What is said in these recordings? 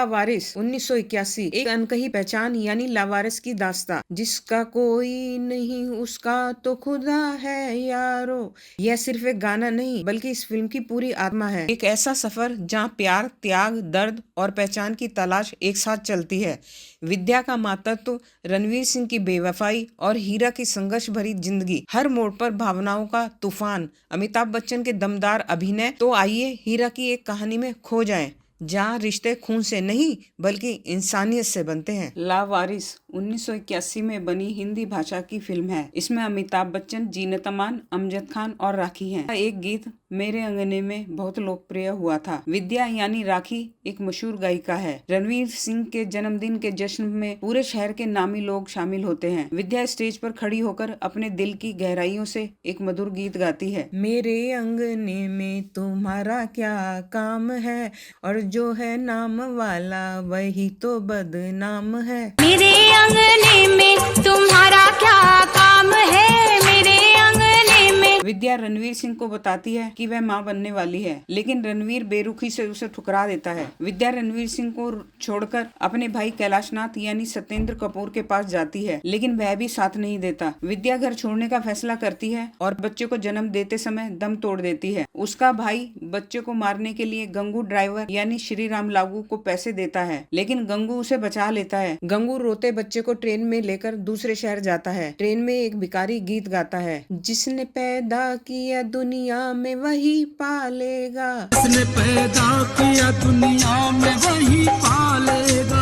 लावारिस 1981 एक अनकही पहचान यानी लावारिस की दास्तां। जिसका कोई नहीं उसका तो खुदा है यारो। यह सिर्फ एक गाना नहीं बल्कि इस फिल्म की पूरी आत्मा है। एक ऐसा सफर जहां प्यार, त्याग, दर्द और पहचान की तलाश एक साथ चलती है। विद्या का मातृत्व, रणवीर सिंह की बेवफाई और हीरा की संघर्ष भरी जिंदगी, हर मोड़ पर भावनाओं का तूफान, अमिताभ बच्चन के दमदार अभिनय। तो आइए हीरा की एक कहानी में खो जाएं, जहाँ रिश्ते खून से नहीं बल्कि इंसानियत से बनते हैं। लावारिस 1981 में बनी हिंदी भाषा की फिल्म है। इसमें अमिताभ बच्चन, जीनत अमान, अमजद खान और राखी हैं। एक गीत मेरे अंगने में बहुत लोकप्रिय हुआ था। विद्या यानी राखी एक मशहूर गायिका है। रणवीर सिंह के जन्मदिन के जश्न में पूरे शहर के नामी लोग शामिल होते हैं। विद्या स्टेज पर खड़ी होकर अपने दिल की गहराइयों से एक मधुर गीत गाती है। मेरे अंगने में तुम्हारा क्या काम है, और जो है नाम वाला वही तो बदनाम है। मेरे अंगने में तुम्हारा क्या काम है, मेरे अंगने में। विद्या रणवीर सिंह को बताती है कि वह मां बनने वाली है, लेकिन रणवीर बेरुखी से उसे ठुकरा देता है। विद्या रणवीर सिंह को छोड़कर अपने भाई कैलाशनाथ यानी सत्येंद्र कपूर के पास जाती है, लेकिन वह भी साथ नहीं देता। विद्या घर छोड़ने का फैसला करती है और बच्चे को जन्म देते समय दम तोड़ देती है। उसका भाई बच्चे को मारने के लिए गंगू ड्राइवर यानी श्री राम लागू को पैसे देता है, लेकिन गंगू उसे बचा लेता है। गंगू रोते बच्चे को ट्रेन में लेकर दूसरे शहर जाता है। ट्रेन में एक भिखारी गीत गाता है, जिसने पैदा किया दुनिया में वही पालेगा, जिसने पैदा किया दुनिया में वही पालेगा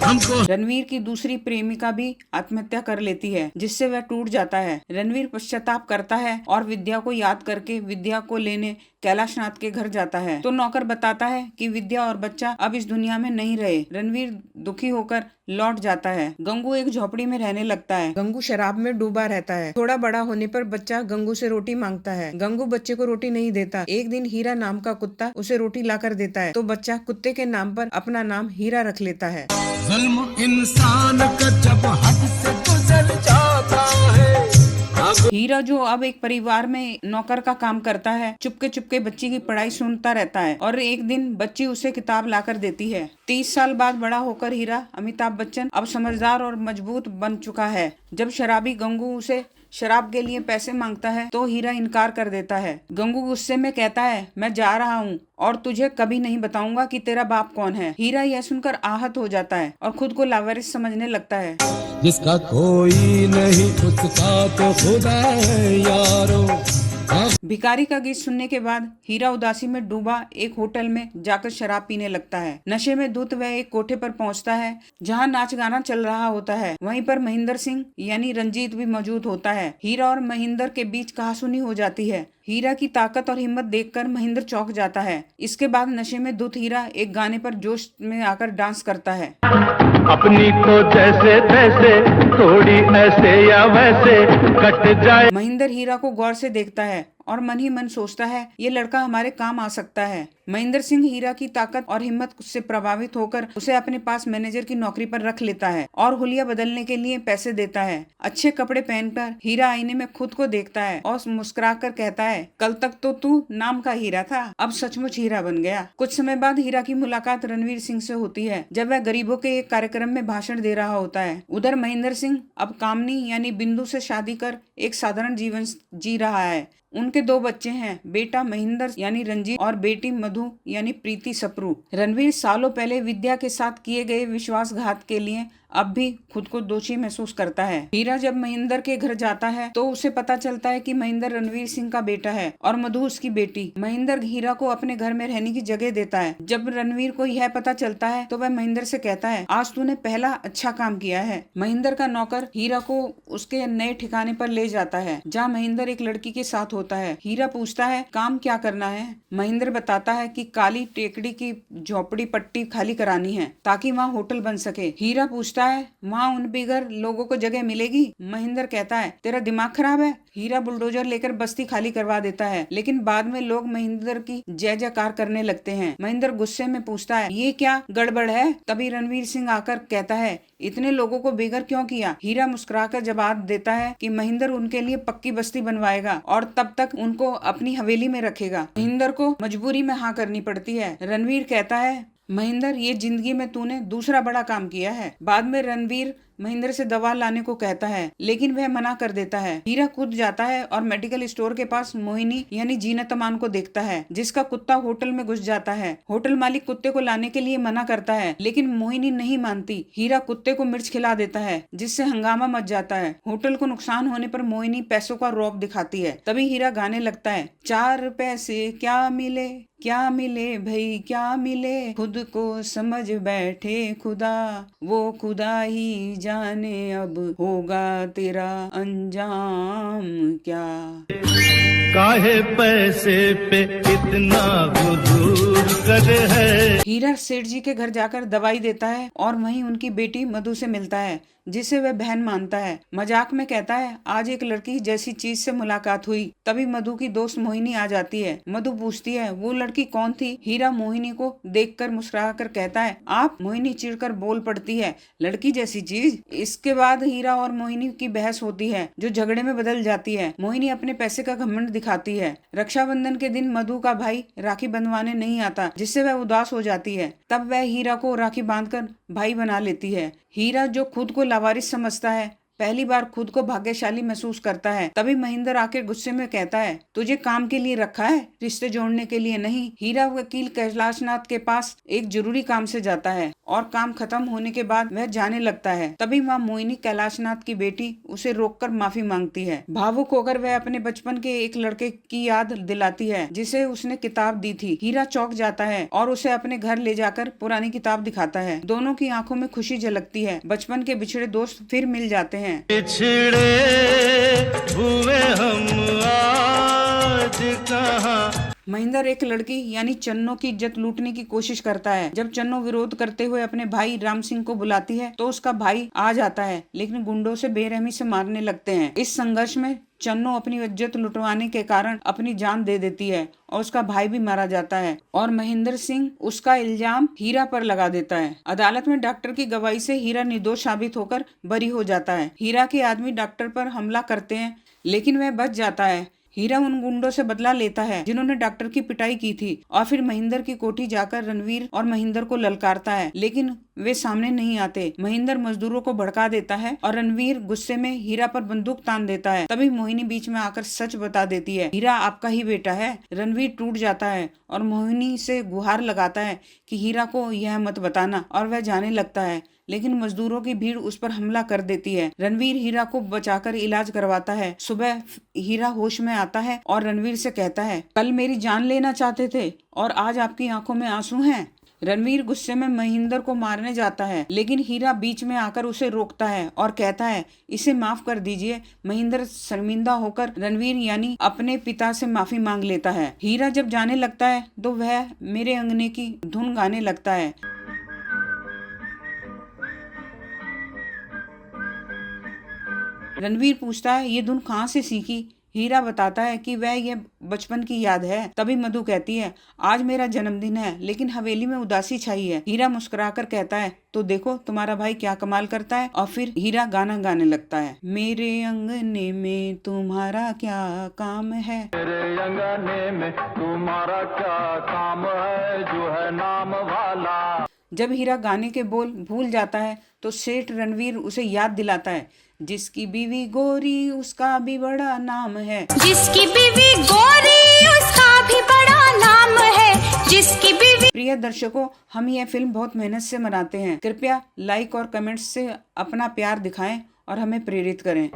हमको। रणवीर की दूसरी प्रेमिका भी आत्महत्या कर लेती है, जिससे वह टूट जाता है। रणवीर पश्चाताप करता है और विद्या को याद करके विद्या को लेने कैलाशनाथ के घर जाता है, तो नौकर बताता है कि विद्या और बच्चा अब इस दुनिया में नहीं रहे। रणवीर दुखी होकर लौट जाता है। गंगू एक झोपड़ी में रहने लगता है। गंगू शराब में डूबा रहता है। थोड़ा बड़ा होने पर बच्चा गंगू से रोटी मांगता है। गंगू बच्चे को रोटी नहीं देता। एक दिन हीरा नाम का कुत्ता उसे रोटी लाकर देता है, तो बच्चा कुत्ते के नाम पर अपना नाम हीरा रख लेता है। जुल्म इंसान का जब हद से गुजर जाता है। हीरा, जो अब एक परिवार में नौकर का काम करता है, चुपके चुपके बच्ची की पढ़ाई सुनता रहता है और एक दिन बच्ची उसे किताब लाकर देती है। 30 साल बाद बड़ा होकर हीरा अमिताभ बच्चन अब समझदार और मजबूत बन चुका है। जब शराबी गंगू उसे शराब के लिए पैसे मांगता है, तो हीरा इनकार कर देता है। गंगू गुस्से में कहता है, मैं जा रहा हूँ और तुझे कभी नहीं बताऊंगा कि तेरा बाप कौन है। हीरा यह सुनकर आहत हो जाता है और खुद को लावारिस समझने लगता है। जिसका कोई नहीं उसका तो खुदा है यारो। भिखारी का गीत सुनने के बाद हीरा उदासी में डूबा एक होटल में जाकर शराब पीने लगता है। नशे में धुत वह एक कोठे पर पहुंचता है, जहां नाच गाना चल रहा होता है। वहीं पर महेंद्र सिंह यानी रंजीत भी मौजूद होता है। हीरा और महेंद्र के बीच कहासुनी हो जाती है। हीरा की ताकत और हिम्मत देखकर महेंद्र चौंक जाता है। इसके बाद नशे में धुत हीरा एक गाने पर जोश में आकर डांस करता है। अपनी तो जैसे तैसे, थोड़ी ऐसे या वैसे कट जाए। महेंद्र हीरा को गौर से देखता है और मन ही मन सोचता है, ये लड़का हमारे काम आ सकता है। महेंद्र सिंह हीरा की ताकत और हिम्मत से प्रभावित होकर उसे अपने पास मैनेजर की नौकरी पर रख लेता है और हुलिया बदलने के लिए पैसे देता है। अच्छे कपड़े पहनकर हीरा आईने में खुद को देखता है और मुस्कुराकर कहता है, कल तक तो तू नाम का हीरा था, अब सचमुच हीरा बन गया। कुछ समय बाद हीरा की मुलाकात रणवीर सिंह से होती है, जब वह गरीबों के एक कार्यक्रम में भाषण दे रहा होता है। उधर महेंद्र सिंह अब कामनी यानी बिंदु से शादी कर एक साधारण जीवन जी रहा है। उनके 2 बच्चे हैं, बेटा महेंद्र यानी रंजीत और बेटी मधु यानी प्रीति सप्रू। रणवीर सालों पहले विद्या के साथ किए गए विश्वासघात के लिए अब भी खुद को दोषी महसूस करता है। हीरा जब महेंद्र के घर जाता है, तो उसे पता चलता है कि महेंद्र रणवीर सिंह का बेटा है और मधु उसकी बेटी। महेंद्र हीरा को अपने घर में रहने की जगह देता है। जब रणवीर को यह पता चलता है, तो वह महेंद्र से कहता है, आज तूने पहला अच्छा काम किया है। महेंद्र का नौकर हीरा को उसके नए ठिकाने पर ले जाता है, जहाँ महेंद्र एक लड़की के साथ होता है। हीरा पूछता है, काम क्या करना है? महेंद्र बताता है कि काली टेकड़ी की झोपड़ी पट्टी खाली करानी है, ताकि वहाँ होटल बन सके। हीरा पूछता है, वहाँ उन बेघर लोगों को जगह मिलेगी? महेंद्र कहता है, तेरा दिमाग खराब है? हीरा बुलडोजर लेकर बस्ती खाली करवा देता है, लेकिन बाद में लोग महेंद्र की जय जयकार करने लगते हैं। महेंद्र गुस्से में पूछता है, ये क्या गड़बड़ है? तभी रणवीर सिंह आकर कहता है, इतने लोगों को बेघर क्यों किया? हीरा मुस्कुराकर जवाब देता है कि महेंद्र उनके लिए पक्की बस्ती बनवाएगा और तब तक उनको अपनी हवेली में रखेगा। महेंद्र को मजबूरी में हाँ करनी पड़ती है। रणवीर कहता है, महेंद्र, ये जिंदगी में तूने दूसरा बड़ा काम किया है। बाद में रणवीर महेंद्र से दवा लाने को कहता है, लेकिन वह मना कर देता है। हीरा कूद जाता है और मेडिकल स्टोर के पास मोहिनी यानी जीनत अमान को देखता है, जिसका कुत्ता होटल में घुस जाता है। होटल मालिक कुत्ते को लाने के लिए मना करता है, लेकिन मोहिनी नहीं मानती। हीरा कुत्ते को मिर्च खिला देता है, जिससे हंगामा मच जाता है। होटल को नुकसान होने पर मोहिनी पैसों का रौब दिखाती है। तभी हीरा गाने लगता है, 4 पैसे क्या मिले भाई क्या मिले, खुद को समझ बैठे खुदा, वो खुदा ही जाने अब होगा तेरा अंजाम क्या। काहे पैसे पे इतना गुरूर कर है। हीरा सेठ जी के घर जाकर दवाई देता है और वहीं उनकी बेटी मधु से मिलता है, जिसे वह बहन मानता है। मजाक में कहता है, आज एक लड़की जैसी चीज से मुलाकात हुई। तभी मधु की दोस्त मोहिनी आ जाती है। मधु पूछती है, वो लड़की कौन थी? हीरा मोहिनी को देखकर मुस्कुरा कर कहता है, आप? मोहिनी चिढ़कर बोल पड़ती है, लड़की जैसी चीज? इसके बाद हीरा और मोहिनी की बहस होती है, जो झगड़े में बदल जाती है। मोहिनी अपने पैसे का घमंड दिखाती है। रक्षाबंधन के दिन मधु का भाई राखी बंधवाने नहीं आता, जिससे वह उदास हो जाती है। तब वह हीरा को राखी बांधकर भाई बना लेती है। हीरा, जो खुद को लावारिस समझता है, पहली बार खुद को भाग्यशाली महसूस करता है। तभी महेंद्र आकर गुस्से में कहता है, तुझे काम के लिए रखा है, रिश्ते जोड़ने के लिए नहीं। हीरा वकील कैलाशनाथ के पास एक जरूरी काम से जाता है और काम खत्म होने के बाद वह जाने लगता है। तभी वहाँ मोहिनी, कैलाशनाथ की बेटी, उसे रोककर माफी मांगती है। भावुक होकर वह अपने बचपन के एक लड़के की याद दिलाती है, जिसे उसने किताब दी थी। हीरा चौंक जाता है और उसे अपने घर ले जाकर पुरानी किताब दिखाता है। दोनों की आंखों में खुशी झलकती है। बचपन के बिछड़े दोस्त फिर मिल जाते हैं। बिछड़े हुए हम आज कहाँ। महेंद्र एक लड़की यानी चन्नो की इज्जत लूटने की कोशिश करता है। जब चन्नो विरोध करते हुए अपने भाई राम सिंह को बुलाती है, तो उसका भाई आ जाता है, लेकिन गुंडों से बेरहमी से मारने लगते हैं। इस संघर्ष में चन्नो अपनी इज्जत लुटवाने के कारण अपनी जान दे देती है और उसका भाई भी मारा जाता है और महेंद्र सिंह उसका इल्जाम हीरा पर लगा देता है। अदालत में डॉक्टर की गवाही से हीरा निर्दोष साबित होकर बरी हो जाता है। हीरा के आदमी डॉक्टर पर हमला करते हैं, लेकिन वह बच जाता है। हीरा उन गुंडों से बदला लेता है जिन्होंने डॉक्टर की पिटाई की थी और फिर महेंद्र की कोठी जाकर रणवीर और महेंद्र को ललकारता है, लेकिन वे सामने नहीं आते। महेंद्र मजदूरों को भड़का देता है और रणवीर गुस्से में हीरा पर बंदूक तान देता है। तभी मोहिनी बीच में आकर सच बता देती है, हीरा आपका ही बेटा है। रणवीर टूट जाता है और मोहिनी से गुहार लगाता है कि हीरा को यह मत बताना, और वह जाने लगता है, लेकिन मजदूरों की भीड़ उस पर हमला कर देती है। रणवीर हीरा को बचाकर इलाज करवाता है। सुबह हीरा होश में आता है और रणवीर से कहता है, कल मेरी जान लेना चाहते थे और आज आपकी आंखों में आंसू हैं। रणवीर गुस्से में महेंद्र को मारने जाता है, लेकिन हीरा बीच में आकर उसे रोकता है और कहता है, इसे माफ कर दीजिए। महेंद्र शर्मिंदा होकर रणवीर यानी अपने पिता से माफी मांग लेता है। हीरा जब जाने लगता है तो वह मेरे अंगने की धुन गाने लगता है। रणवीर पूछता है, ये धुन कहाँ से सीखी? हीरा बताता है कि वह यह बचपन की याद है। तभी मधु कहती है, आज मेरा जन्मदिन है, लेकिन हवेली में उदासी छाई है। हीरा मुस्कुराकर कहता है, तो देखो तुम्हारा भाई क्या कमाल करता है। और फिर हीरा गाना गाने लगता है, मेरे अंगने में तुम्हारा क्या काम है, मेरे अंगने में तुम्हारा क्या काम है, जो है नाम वाला। जब हीरा गाने के बोल भूल जाता है तो सेठ रणवीर उसे याद दिलाता है, जिसकी बीवी गोरी उसका भी बड़ा नाम है। जिसकी बीवी गोरी उसका भी बड़ा नाम है, जिसकी बीवी। प्रिय दर्शकों, हम यह फिल्म बहुत मेहनत से बनाते हैं। कृपया लाइक और कमेंट्स से अपना प्यार दिखाएं और हमें प्रेरित करें।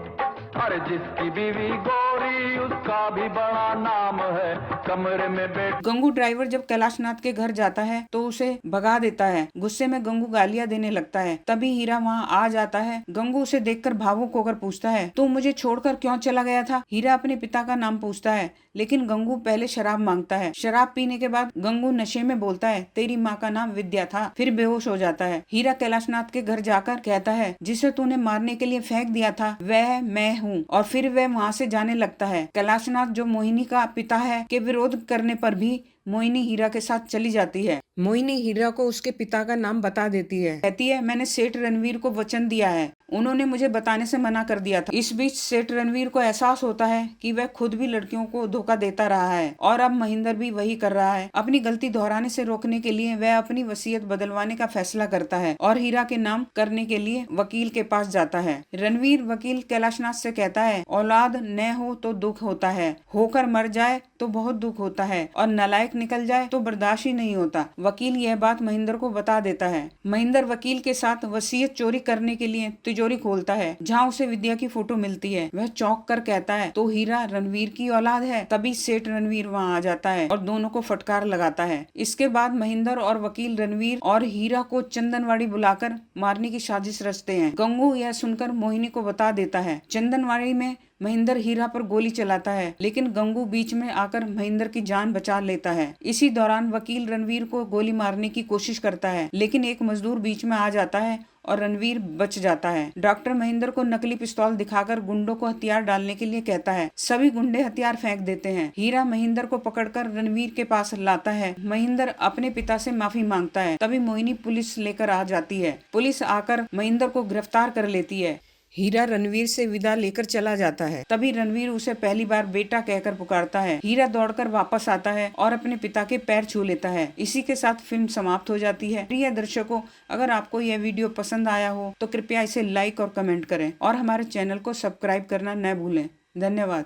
अरे जिसकी बीवी गोरी उसका भी बड़ा नाम है, कमरे में बैठ। गंगू ड्राइवर जब कैलाशनाथ के घर जाता है तो उसे भगा देता है। गुस्से में गंगू गालियां देने लगता है। तभी हीरा वहां आ जाता है। गंगू उसे देखकर भावुक होकर पूछता है, तू मुझे छोड़कर क्यों चला गया था? हीरा अपने पिता का नाम पूछता है, लेकिन गंगू पहले शराब मांगता है। शराब पीने के बाद गंगू नशे में बोलता है, तेरी माँ का नाम विद्या था, फिर बेहोश हो जाता है। हीरा कैलाशनाथ के घर जाकर कहता है, जिसे तूने मारने के लिए फेंक दिया था वह मैं हूँ, और फिर वह वहां से जाने लगता है। कैलाशनाथ, जो मोहिनी का पिता है, के विरोध करने पर भी मोहिनी हीरा के साथ चली जाती है। मोहिनी हीरा को उसके पिता का नाम बता देती है। कहती है, मैंने सेठ रणवीर को वचन दिया है, उन्होंने मुझे बताने से मना कर दिया था। इस बीच सेठ रणवीर को एहसास होता है कि वह खुद भी लड़कियों को धोखा देता रहा है और अब महिंदर भी वही कर रहा है। अपनी गलती दोहराने से रोकने के लिए वह अपनी वसीयत बदलवाने का फैसला करता है और हीरा के नाम करने के लिए वकील के पास जाता है। रणवीर वकील कैलाशनाथ से कहता है, औलाद न हो तो दुख होता है, होकर मर जाए तो बहुत दुख होता है और नालायक निकल जाए तो बर्दाश्त ही नहीं होता। वकील यह बात महिंदर को बता देता है। महिंदर वकील के साथ वसीयत चोरी करने के लिए तिजोरी खोलता है जहाँ उसे विद्या की फोटो मिलती है। वह चौंक कर कहता है, तो हीरा रणवीर की औलाद है। तभी सेठ रणवीर वहाँ आ जाता है और दोनों को फटकार लगाता है। इसके बाद महिंदर और वकील रणवीर और हीरा को चंदनवाड़ी बुलाकर मारने की साजिश रचते हैं। गंगू यह सुनकर मोहिनी को बता देता है। चंदनवाड़ी में महिंदर हीरा पर गोली चलाता है, लेकिन गंगू बीच में आकर महिंदर की जान बचा लेता है। इसी दौरान वकील रणवीर को गोली मारने की कोशिश करता है, लेकिन एक मजदूर बीच में आ जाता है और रणवीर बच जाता है। डॉक्टर महिंदर को नकली पिस्तौल दिखाकर गुंडों को हथियार डालने के लिए कहता है। सभी गुंडे हथियार फेंक देते हैं। हीरा महिंदर को पकड़कर रणवीर के पास लाता है। महिंदर अपने पिता से माफी मांगता है। तभी मोहिनी पुलिस लेकर आ जाती है। पुलिस आकर महिंदर को गिरफ्तार कर लेती है। हीरा रणवीर से विदा लेकर चला जाता है। तभी रणवीर उसे पहली बार बेटा कहकर पुकारता है। हीरा दौड़कर वापस आता है और अपने पिता के पैर छू लेता है। इसी के साथ फिल्म समाप्त हो जाती है। प्रिय दर्शकों, अगर आपको यह वीडियो पसंद आया हो तो कृपया इसे लाइक और कमेंट करें और हमारे चैनल को सब्सक्राइब करना न भूलें। धन्यवाद।